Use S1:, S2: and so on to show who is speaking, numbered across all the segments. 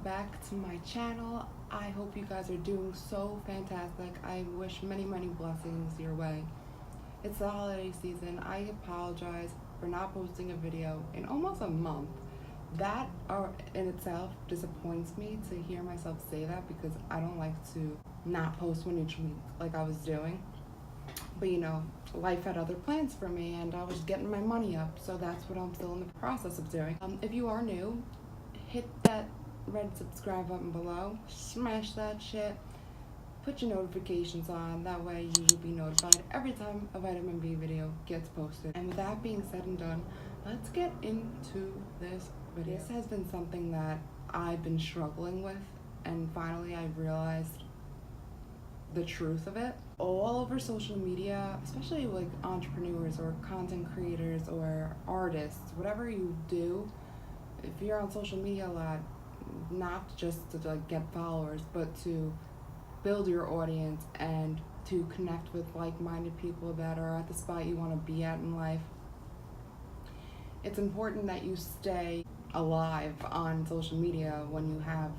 S1: back to my channel. I hope you guys are doing so fantastic. I wish many blessings your way. It's the holiday season. I apologize for not posting a video in almost a month. That in itself disappoints me to hear myself say that, because I don't like to not post one each week like I was doing. But life had other plans for me and I was getting my money up, so that's what I'm still in the process of doing. If you are new, hit that red subscribe button below, smash that shit, put your notifications on, that way you will be notified every time a vitamin B video gets posted. And with that being said and done, let's get into this video. This has been something that I've been struggling with, and finally I realized the truth of it. All over social media, especially like entrepreneurs or content creators or artists, whatever you do, if you're on social media a lot, not just to get followers, but to build your audience and to connect with like-minded people that are at the spot you want to be at in life, it's important that you stay alive on social media when you have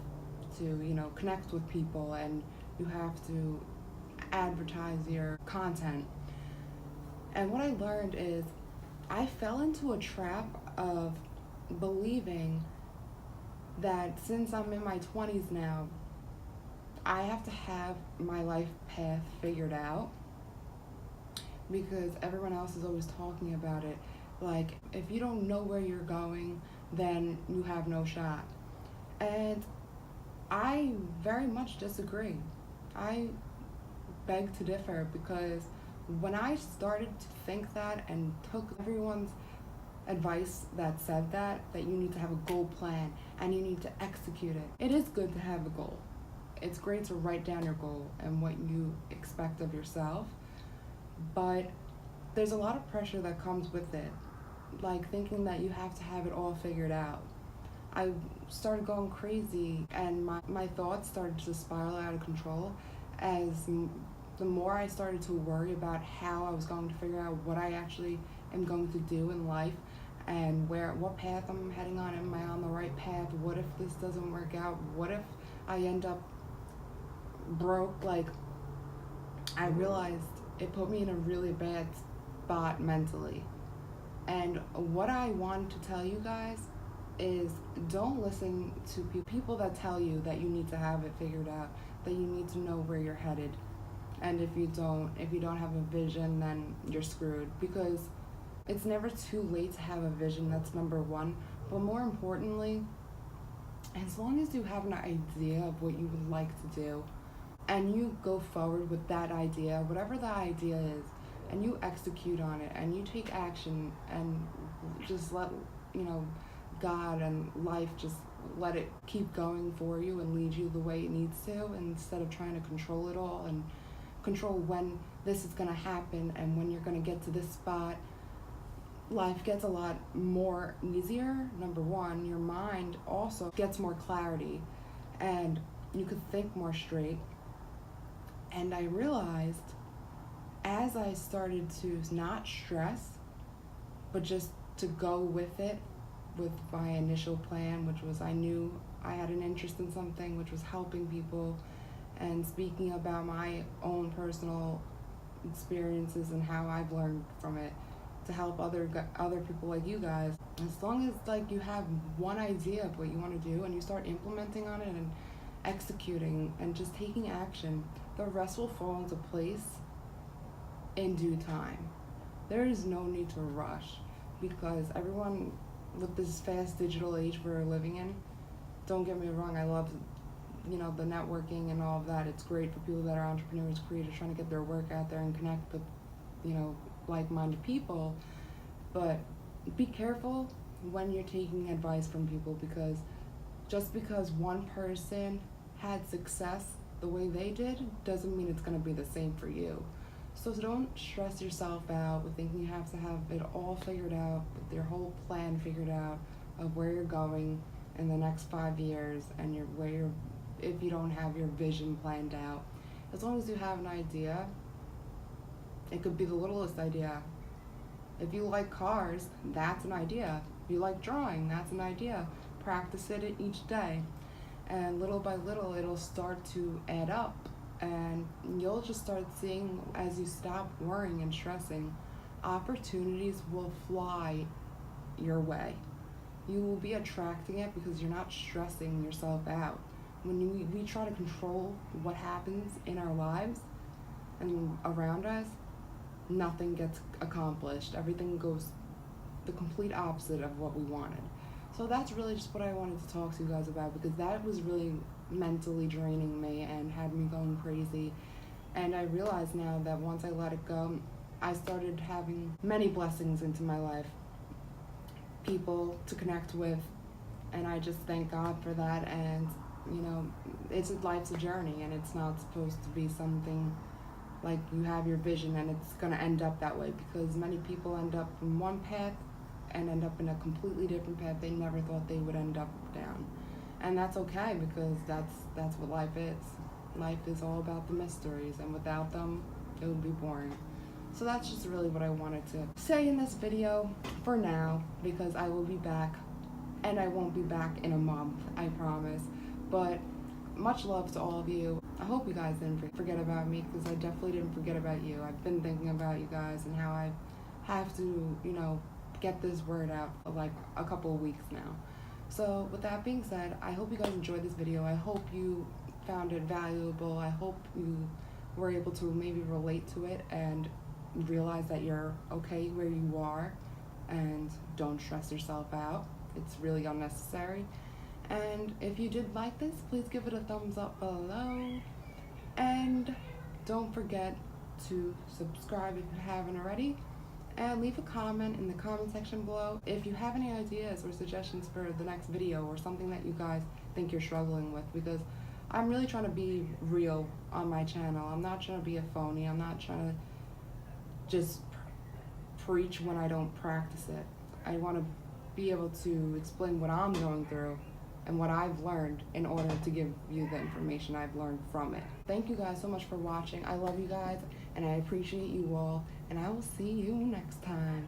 S1: to, connect with people and you have to advertise your content. And what I learned is I fell into a trap of believing that since I'm in my 20s now, I have to have my life path figured out, because everyone else is always talking about it. Like, if you don't know where you're going, then you have no shot. And I very much disagree. I beg to differ, because when I started to think that and took everyone's advice that said that you need to have a goal plan and you need to execute it. It is good to have a goal. It's great to write down your goal and what you expect of yourself, but there's a lot of pressure that comes with it, like thinking that you have to have it all figured out. I started going crazy and my thoughts started to spiral out of control as the more I started to worry about how I was going to figure out what I actually am going to do in life and what path I'm heading on. Am I on the right path? What if this doesn't work out? What if I end up broke? Like, I realized it put me in a really bad spot mentally. And what I want to tell you guys is, don't listen to people that tell you that you need to have it figured out, that you need to know where you're headed. And if you don't have a vision, then you're screwed, because it's never too late to have a vision. That's number one. But more importantly, as long as you have an idea of what you would like to do and you go forward with that idea, whatever the idea is, and you execute on it and you take action and just let God and life just let it keep going for you and lead you the way it needs to, instead of trying to control it all and control when this is going to happen and when you're going to get to this spot. Life gets a lot more easier. Number one, your mind also gets more clarity and you could think more straight. And I realized, as I started to not stress, but just to go with it, with my initial plan, which was, I knew I had an interest in something, which was helping people and speaking about my own personal experiences and how I've learned from it to help other people like you guys. As long as you have one idea of what you want to do and you start implementing on it and executing and just taking action, the rest will fall into place in due time. There is no need to rush, because everyone, with this fast digital age we're living in, don't get me wrong, I love the networking and all of that. It's great for people that are entrepreneurs, creators, trying to get their work out there and connect with like-minded people. But be careful when you're taking advice from people, because just because one person had success the way they did doesn't mean it's going to be the same for you. So don't stress yourself out with thinking you have to have it all figured out, with your whole plan figured out of where you're going in the next 5 years, and if you don't have your vision planned out. As long as you have an idea, it could be the littlest idea. If you like cars, that's an idea. If you like drawing, that's an idea. Practice it each day. And little by little, it'll start to add up. And you'll just start seeing, as you stop worrying and stressing, opportunities will fly your way. You will be attracting it because you're not stressing yourself out. When we try to control what happens in our lives and around us, nothing gets accomplished. Everything goes the complete opposite of what we wanted. So that's really just what I wanted to talk to you guys about, because that was really mentally draining me and had me going crazy. And I realize now that once I let it go, I started having many blessings into my life, people to connect with, and I just thank God for that. And life's a journey, and it's not supposed to be something like you have your vision and it's going to end up that way, because many people end up in one path and end up in a completely different path they never thought they would end up down. And that's okay, because that's what life is. Life is all about the mysteries, and without them, it would be boring. So that's just really what I wanted to say in this video for now, because I will be back, and I won't be back in a month, I promise. But much love to all of you. I hope you guys didn't forget about me, because I definitely didn't forget about you. I've been thinking about you guys and how I have to, get this word out for like a couple of weeks now. So with that being said, I hope you guys enjoyed this video. I hope you found it valuable. I hope you were able to maybe relate to it and realize that you're okay where you are and don't stress yourself out. It's really unnecessary. And if you did like this, please give it a thumbs up below. And don't forget to subscribe if you haven't already. And leave a comment in the comment section below if you have any ideas or suggestions for the next video, or something that you guys think you're struggling with, because I'm really trying to be real on my channel. I'm not trying to be a phony. I'm not trying to just preach when I don't practice it. I want to be able to explain what I'm going through and what I've learned in order to give you the information I've learned from it. Thank you guys so much for watching. I love you guys, and I appreciate you all, and I will see you next time.